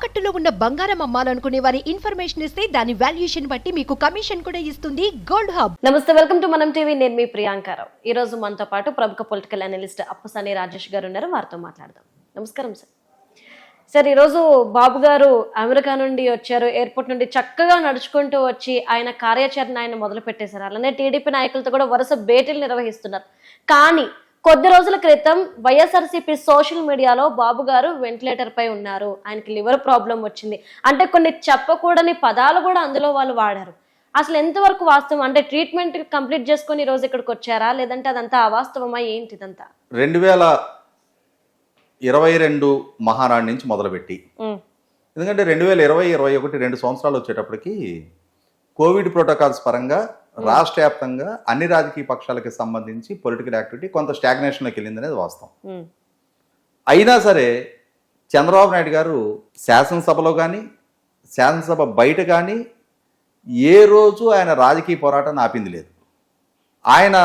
తాకట్టులో ఉన్న బంగారం అమ్మాలనుకునే వారి ఇన్ఫర్మేషన్ ఇస్తే దాని వాల్యుయేషన్ బట్టి మీకు కమిషన్ కూడా ఇస్తుంది గోల్డ్ హబ్. నమస్తే, వెల్కమ్ టు మనం టీవీ. నేను మీ ప్రియాంకారావు. ఈ రోజు మనతో పాటు ప్రముఖ పొలిటికల్ అనలిస్ట్ అప్పసాని రాజేష్ గారు ఉన్నారు. వారితో మాట్లాడదాం. నమస్కారం సార్. సార్, ఈరోజు బాబు గారు అమెరికా నుండి వచ్చారు. ఎయిర్పోర్ట్ నుండి చక్కగా నడుచుకుంటూ వచ్చి ఆయన కార్యాచరణ ఆయన మొదలు పెట్టేశారు. అలానే టీడీపీ నాయకులతో కూడా వరుస భేటీలు నిర్వహిస్తున్నారు. కానీ కొద్ది రోజుల క్రితం వైఎస్ఆర్సీపీ సోషల్ మీడియాలో బాబు గారు వెంటిలేటర్ పై ఉన్నారు, ఆయనకి లివర్ ప్రాబ్లం వచ్చింది అంటే కొన్ని చెప్పకూడని పదాలు కూడా అందులో వాళ్ళు వాడారు. అసలు ఎంతవరకు వాస్తవం? అంటే ట్రీట్మెంట్ కంప్లీట్ చేసుకొని ఈ రోజు ఇక్కడికి వచ్చారా, లేదంటే అదంతా అవాస్తవమా? ఏంటి ఇదంతా? 2022 మహానాడు నుంచి మొదలుపెట్టి, ఎందుకంటే 2020-21 2 సంవత్సరాలు వచ్చేటప్పటికి కోవిడ్ ప్రోటోకాల్స్ పరంగా రాష్ట్ర వ్యాప్తంగా అన్ని రాజకీయ పక్షాలకి సంబంధించి పొలిటికల్ యాక్టివిటీ కొంత స్టాగ్నేషన్లోకి వెళ్ళింది అనేది వాస్తవం. అయినా సరే చంద్రబాబు నాయుడు గారు శాసనసభలో కానీ శాసనసభ బయట కానీ ఏ రోజు ఆయన రాజకీయ పోరాటాన్ని ఆపింది లేదు. ఆయన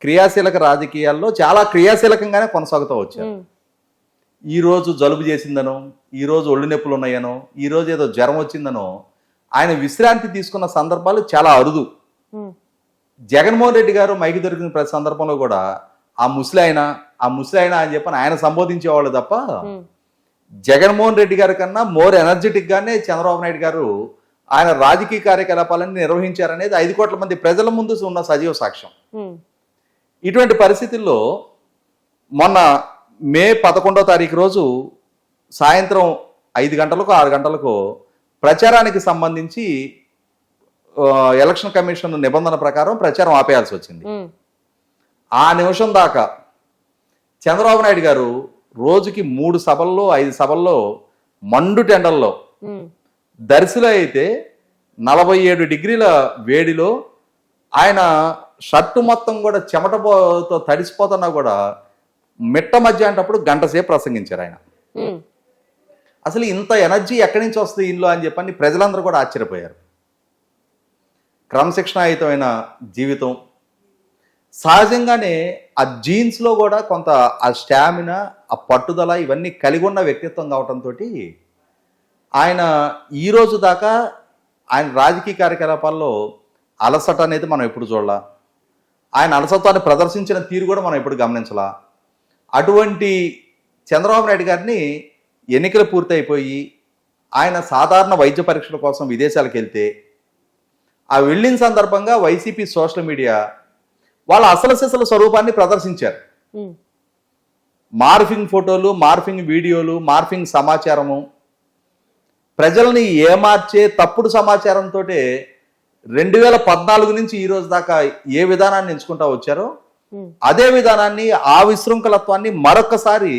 క్రియాశీలక రాజకీయాల్లో చాలా క్రియాశీలకంగానే కొనసాగుతూ వచ్చారు. ఈరోజు జలుబు చేసిందనో, ఈరోజు ఒళ్ళు నొప్పులు ఉన్నాయనో, ఈరోజు ఏదో జ్వరం వచ్చిందనో ఆయన విశ్రాంతి తీసుకున్న సందర్భాలు చాలా అరుదు. జగన్మోహన్ రెడ్డి గారు మైకి దొరికిన ప్రతి సందర్భంలో కూడా ఆ ముసలాయన అని చెప్పని ఆయన సంబోధించేవాళ్ళు తప్ప జగన్మోహన్ రెడ్డి గారి కన్నా మోర్ ఎనర్జెటిక్ గానే చంద్రబాబు నాయుడు గారు ఆయన రాజకీయ కార్యకలాపాలను నిర్వహించారనేది 5 కోట్ల మంది ప్రజల ముందు ఉన్న సజీవ సాక్ష్యం. ఇటువంటి పరిస్థితుల్లో మొన్న మే 11వ తారీఖు రోజు సాయంత్రం 5 గంటలకు 6 గంటలకు ప్రచారానికి సంబంధించి ఎలక్షన్ కమిషన్ నిబంధన ప్రకారం ప్రచారం ఆపేయాల్సి వచ్చింది. ఆ నిమిషం దాకా చంద్రబాబు నాయుడు గారు రోజుకి 3 సభల్లో 5 సభల్లో మండు టెండల్లో, దర్శిలో అయితే 47 డిగ్రీల వేడిలో ఆయన షర్టు మొత్తం కూడా చెమటతో తడిసిపోతున్నా కూడా మిట్ట మధ్య అంటప్పుడు గంట సేపు ప్రసంగించారు ఆయన. అసలు ఇంత ఎనర్జీ ఎక్కడి నుంచి వస్తుంది ఇంట్లో అని చెప్పని ప్రజలందరూ కూడా ఆశ్చర్యపోయారు. క్రమశిక్షణాయుతమైన జీవితం, సహజంగానే ఆ జీన్స్లో కూడా కొంత ఆ స్టామినా, ఆ పట్టుదల ఇవన్నీ కలిగి ఉన్న వ్యక్తిత్వం కావటంతో ఆయన ఈరోజు దాకా ఆయన రాజకీయ కార్యకలాపాల్లో అలసట అనేది మనం ఎప్పుడు చూడాల. ఆయన అలసత్వాన్ని ప్రదర్శించిన తీరు కూడా మనం ఎప్పుడు గమనించాల. అటువంటి చంద్రబాబు నాయుడు గారిని ఎన్నికలు పూర్తయిపోయి ఆయన సాధారణ వైద్య పరీక్షల కోసం విదేశాలకు వెళ్తే ఆ వెళ్ళిన సందర్భంగా వైసీపీ సోషల్ మీడియా వాళ్ళ అసలు సిసల స్వరూపాన్ని ప్రదర్శించారు. మార్ఫింగ్ ఫోటోలు, మార్ఫింగ్ వీడియోలు, మార్ఫింగ్ సమాచారము, ప్రజల్ని ఏమార్చే తప్పుడు సమాచారంతో 2014 నుంచి ఈ రోజు దాకా ఏ విధానాన్ని ఎంచుకుంటా వచ్చారో అదే విధానాన్ని, ఆ విశృంఖలత్వాన్ని మరొకసారి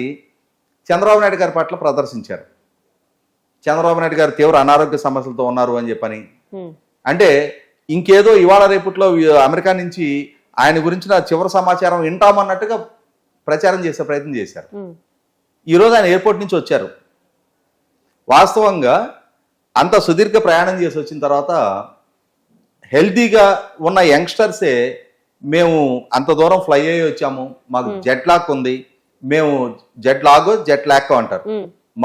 చంద్రబాబు నాయుడు గారి పట్ల ప్రదర్శించారు. చంద్రబాబు నాయుడు గారు తీవ్ర అనారోగ్య సమస్యలతో ఉన్నారు అని చెప్పని, అంటే ఇంకేదో ఇవాళ రేపట్లో అమెరికా నుంచి ఆయన గురించిన చివరి సమాచారం వింటామన్నట్టుగా ప్రచారం చేసే ప్రయత్నం చేశారు. ఈరోజు ఆయన ఎయిర్పోర్ట్ నుంచి వచ్చారు. వాస్తవంగా అంత సుదీర్ఘ ప్రయాణం చేసి వచ్చిన తర్వాత హెల్తీగా ఉన్న యంగ్స్టర్సే మేము అంత దూరం ఫ్లై అయ్యి వచ్చాము, మాకు జెట్ లాక్ ఉంది, మేము జెట్ లాక్ అంటారు,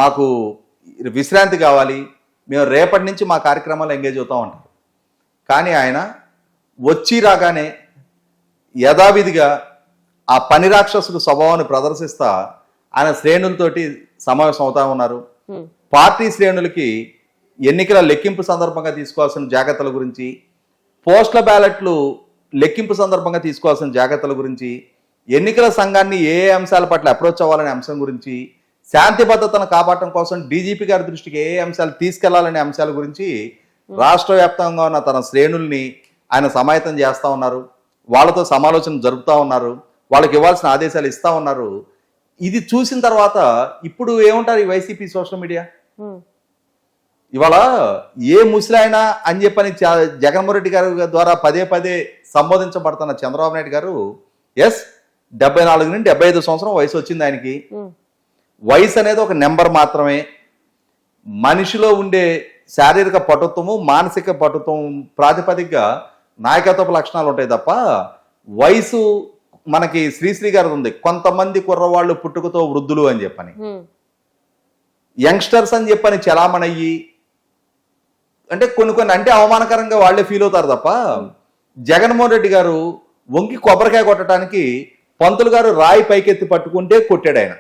మాకు విశ్రాంతి కావాలి, మేము రేపటి నుంచి మా కార్యక్రమాలు ఎంగేజ్ అవుతాం అంటారు. కానీ ఆయన వచ్చి రాగానే యథావిధిగా ఆ పని రాక్షసుడు స్వభావాన్ని ప్రదర్శిస్తా ఆయన శ్రేణులతోటి సమావేశం అవుతా ఉన్నారు. పార్టీ శ్రేణులకి ఎన్నికల లెక్కింపు సందర్భంగా తీసుకోవాల్సిన జాగ్రత్తల గురించి, పోస్టల్ బ్యాలెట్లు లెక్కింపు సందర్భంగా తీసుకోవాల్సిన జాగ్రత్తల గురించి, ఎన్నికల సంఘాన్ని ఏ అంశాల పట్ల అప్రోచ్ అవ్వాలనే అంశం గురించి, శాంతి భద్రతను కాపాడటం కోసం డీజీపీ గారి దృష్టికి ఏ అంశాలు తీసుకెళ్లాలనే అంశాల గురించి రాష్ట్ర వ్యాప్తంగా ఉన్న తన శ్రేణుల్ని ఆయన సమాయత్తం చేస్తూ ఉన్నారు. వాళ్ళతో సమాలోచన జరుపుతూ ఉన్నారు, వాళ్ళకి ఇవ్వాల్సిన ఆదేశాలు ఇస్తూ ఉన్నారు. ఇది చూసిన తర్వాత ఇప్పుడు ఏముంటారు ఈ వైసీపీ సోషల్ మీడియా? ఇవాళ ఏ ముసలాయన అని చెప్పని జగన్మోహన్ రెడ్డి గారి ద్వారా పదే సంబోధించబడుతున్న చంద్రబాబు నాయుడు గారు 74 నుండి 75 సంవత్సరం వయసు వచ్చింది ఆయనకి. వయసు అనేది ఒక నెంబర్ మాత్రమే. మనిషిలో ఉండే శారీరక పటుత్వము, మానసిక పటుత్వం ప్రాతిపదికగా నాయకత్వపు లక్షణాలు ఉంటాయి తప్ప వయసు మనకి శ్రీశ్రీ గారు ఉంది, కొంతమంది కుర్రవాళ్ళు పుట్టుకతో వృద్ధులు అని చెప్పని. యంగ్స్టర్స్ అని చెప్పని చలామణయ్యి అంటే కొన్ని అంటే అవమానకరంగా వాళ్ళే ఫీల్ అవుతారు తప్ప జగన్మోహన్ రెడ్డి గారు వంగి కొబ్బరికాయ కొట్టడానికి పంతులు గారు రాయి పైకెత్తి పట్టుకుంటే కొట్టాడు ఆయన.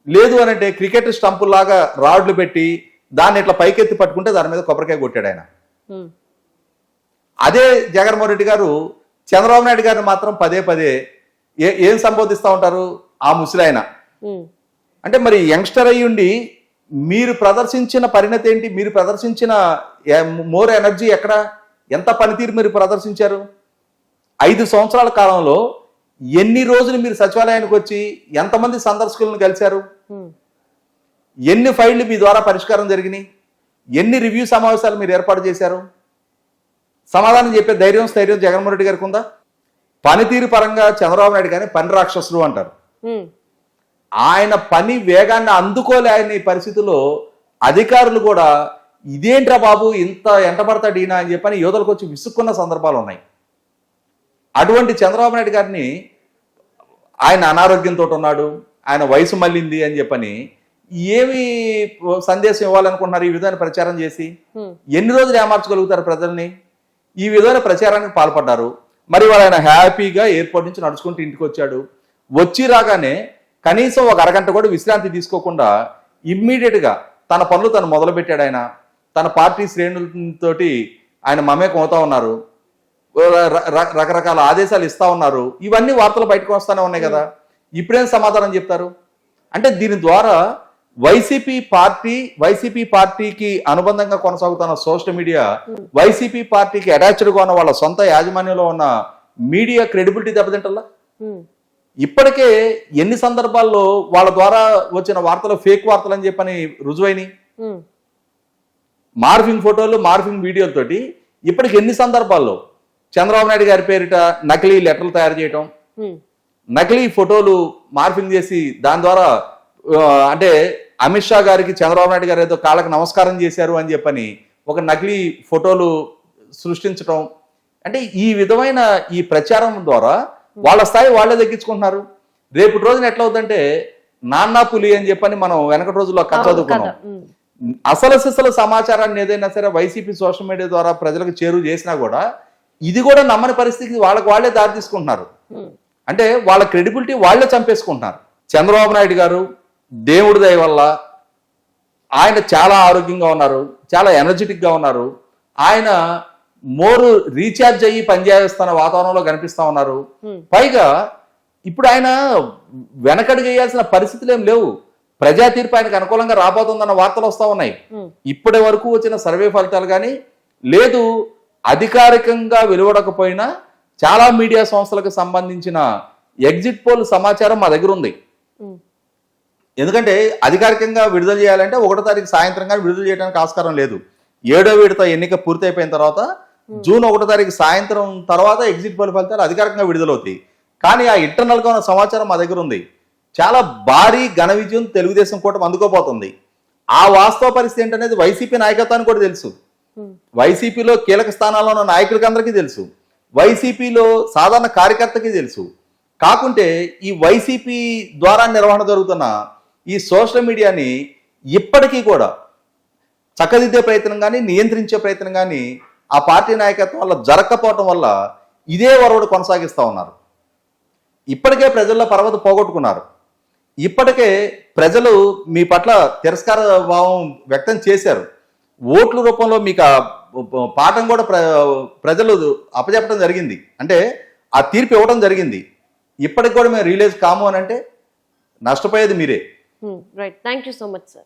లేదు అని అంటే క్రికెట్ స్టంపుల్లాగా రాడ్లు పెట్టి దాన్ని ఇట్లా పైకెత్తి పట్టుకుంటే దాని మీద కొబ్బరికాయ కొట్టాడు ఆయన. అదే జగన్మోహన్ రెడ్డి గారు చంద్రబాబు నాయుడు గారిని మాత్రం పదే పదే ఏం సంబోధిస్తూ ఉంటారు ఆ ముసలాయన. అంటే మరి యంగ్స్టర్ అయ్యుండి మీరు ప్రదర్శించిన పరిణతి ఏంటి? మీరు ప్రదర్శించిన మోర్ ఎనర్జీ ఎక్కడ? ఎంత పనితీరు మీరు ప్రదర్శించారు? 5 సంవత్సరాల కాలంలో ఎన్ని రోజులు మీరు సచివాలయానికి వచ్చి ఎంతమంది సందర్శకులను కలిశారు? ఎన్ని ఫైళ్లు మీ ద్వారా పరిష్కారం జరిగినాయి? ఎన్ని రివ్యూ సమావేశాలు మీరు ఏర్పాటు చేశారు? సమాధానం చెప్పే ధైర్యం స్థైర్యం జగన్మోహన్ రెడ్డి గారికి ఉందా? పనితీరు పరంగా చంద్రబాబు నాయుడు కానీ పని రాక్షసులు అంటారు. ఆయన పని వేగాన్ని అందుకోలేని పరిస్థితుల్లో అధికారులు కూడా ఇదేంట్రా బాబు ఇంత ఎంటపడతాడు ఈయన అని చెప్పని యోధులకు వచ్చి విసుక్కున్న సందర్భాలు ఉన్నాయి. అటువంటి చంద్రబాబు నాయుడు గారిని ఆయన అనారోగ్యంతో ఉన్నాడు, ఆయన వయసు మళ్ళింది అని చెప్పని ఏమి సందేశం ఇవ్వాలనుకుంటున్నారు ఈ విధమైన ప్రచారం చేసి? ఎన్ని రోజులు ఏమార్చగలుగుతారు ప్రజల్ని? ఈ విధమైన ప్రచారానికి పాల్పడ్డారు. మరి వాళ్ళు ఆయన హ్యాపీగా ఎయిర్పోర్ట్ నుంచి నడుచుకుంటూ ఇంటికి వచ్చాడు. వచ్చి రాగానే కనీసం ఒక అరగంట కూడా విశ్రాంతి తీసుకోకుండా ఇమ్మీడియట్గా తన పనులు తను మొదలు పెట్టాడు. ఆయన తన పార్టీ శ్రేణులతోటి ఆయన మమేకం అవుతా ఉన్నారు, రకరకాల ఆదేశాలు ఇస్తా ఉన్నారు. ఇవన్నీ వార్తలు బయటకు వస్తానే ఉన్నాయి కదా. ఇప్పుడేం సమాధానం చెప్తారు? అంటే దీని ద్వారా వైసీపీ పార్టీకి అనుబంధంగా కొనసాగుతున్న సోషల్ మీడియా, వైసీపీ పార్టీకి అటాచ్డ్గా ఉన్న వాళ్ళ సొంత యాజమాన్యంలో ఉన్న మీడియా క్రెడిబిలిటీ దెబ్బతింటల్లా. ఇప్పటికే ఎన్ని సందర్భాల్లో వాళ్ళ ద్వారా వచ్చిన వార్తలు ఫేక్ వార్తలు అని చెప్పని రుజువైనవి. మార్ఫింగ్ ఫోటోలు మార్ఫింగ్ వీడియోలతోటి ఇప్పటికి ఎన్ని సందర్భాల్లో చంద్రబాబు నాయుడు గారి పేరిట నకిలీ లెటర్లు తయారు చేయటం, నకిలీ ఫోటోలు మార్ఫింగ్ చేసి దాని ద్వారా అంటే అమిత్ షా గారికి చంద్రబాబు నాయుడు గారు ఏదో కాళ్ళకి నమస్కారం చేశారు అని చెప్పని ఒక నకిలీ ఫోటోలు సృష్టించటం. అంటే ఈ విధమైన ఈ ప్రచారం ద్వారా వాళ్ళ స్థాయి వాళ్ళే తగ్గించుకుంటున్నారు. రేపటి రోజున ఎట్లా అవుతుందంటే నాన్నా పులి అని చెప్పని మనం వెనకటి రోజుల్లో కథ చదువుకున్నాం. అసలు సిసలు సమాచారాన్ని ఏదైనా సరే వైసీపీ సోషల్ మీడియా ద్వారా ప్రజలకు చేరువ చేసినా కూడా ఇది కూడా నమ్మని పరిస్థితికి వాళ్ళే దారి తీసుకుంటున్నారు. అంటే వాళ్ళ క్రెడిబిలిటీ వాళ్ళే చంపేసుకుంటున్నారు. చంద్రబాబు నాయుడు గారు దేవుడి దయ వల్ల ఆయన చాలా ఆరోగ్యంగా ఉన్నారు, చాలా ఎనర్జెటిక్ గా ఉన్నారు. ఆయన మోరు రీఛార్జ్ అయ్యి పనిచేస్తున్న వాతావరణంలో కనిపిస్తా ఉన్నారు. పైగా ఇప్పుడు ఆయన వెనకడుగు వేయాల్సిన పరిస్థితులు ఏం లేవు. ప్రజా తీర్పు ఆయనకు అనుకూలంగా రాబోతుందన్న వార్తలు వస్తా ఉన్నాయి. ఇప్పటి వరకు వచ్చిన సర్వే ఫలితాలు కానీ లేదు, అధికారికంగా వెలువడకపోయినా చాలా మీడియా సంస్థలకు సంబంధించిన ఎగ్జిట్ పోల్ సమాచారం మా దగ్గర ఉంది. ఎందుకంటే అధికారికంగా విడుదల చేయాలంటే 1వ తారీఖు సాయంత్రం కానీ విడుదల చేయడానికి ఆస్కారం లేదు. 7వ విడత ఎన్నిక పూర్తి అయిపోయిన తర్వాత జూన్ 1వ తారీఖు సాయంత్రం తర్వాత ఎగ్జిట్ పోల్ ఫలితాలు అధికారికంగా విడుదలవుతాయి. కానీ ఆ ఇంటర్నల్ గా ఉన్న సమాచారం మా దగ్గర ఉంది. చాలా భారీ ఘన విజయం తెలుగుదేశం కూటమి అందుకోబోతుంది. ఆ వాస్తవ పరిస్థితి ఏంటనేది వైసీపీ నాయకత్వానికి కూడా తెలుసు. వైసీపీలో కీలక స్థానాల్లో ఉన్న నాయకులకి అందరికీ తెలుసు. వైసీపీలో సాధారణ కార్యకర్తకి తెలుసు. కాకుంటే ఈ వైసీపీ ద్వారా నిర్వహణ జరుగుతున్న ఈ సోషల్ మీడియాని ఇప్పటికీ కూడా చక్కదిద్దే ప్రయత్నం కానీ నియంత్రించే ప్రయత్నం కానీ ఆ పార్టీ నాయకత్వం వల్ల జరగకపోవటం వల్ల ఇదే వరవడు కొనసాగిస్తూ ఉన్నారు. ఇప్పటికే ప్రజల్లో పర్వత పోగొట్టుకున్నారు. ఇప్పటికే ప్రజలు మీ పట్ల తిరస్కార భావం వ్యక్తం చేశారు. ఓట్ల రూపంలో మీకు పాఠం కూడా ప్రజలు అప్పచెప్పడం జరిగింది. అంటే ఆ తీర్పు ఇవ్వడం జరిగింది. ఇప్పటికి కూడా మేము రిలీజ్ కాము అని అంటే నష్టపోయేది మీరే. Right, thank you so much sir.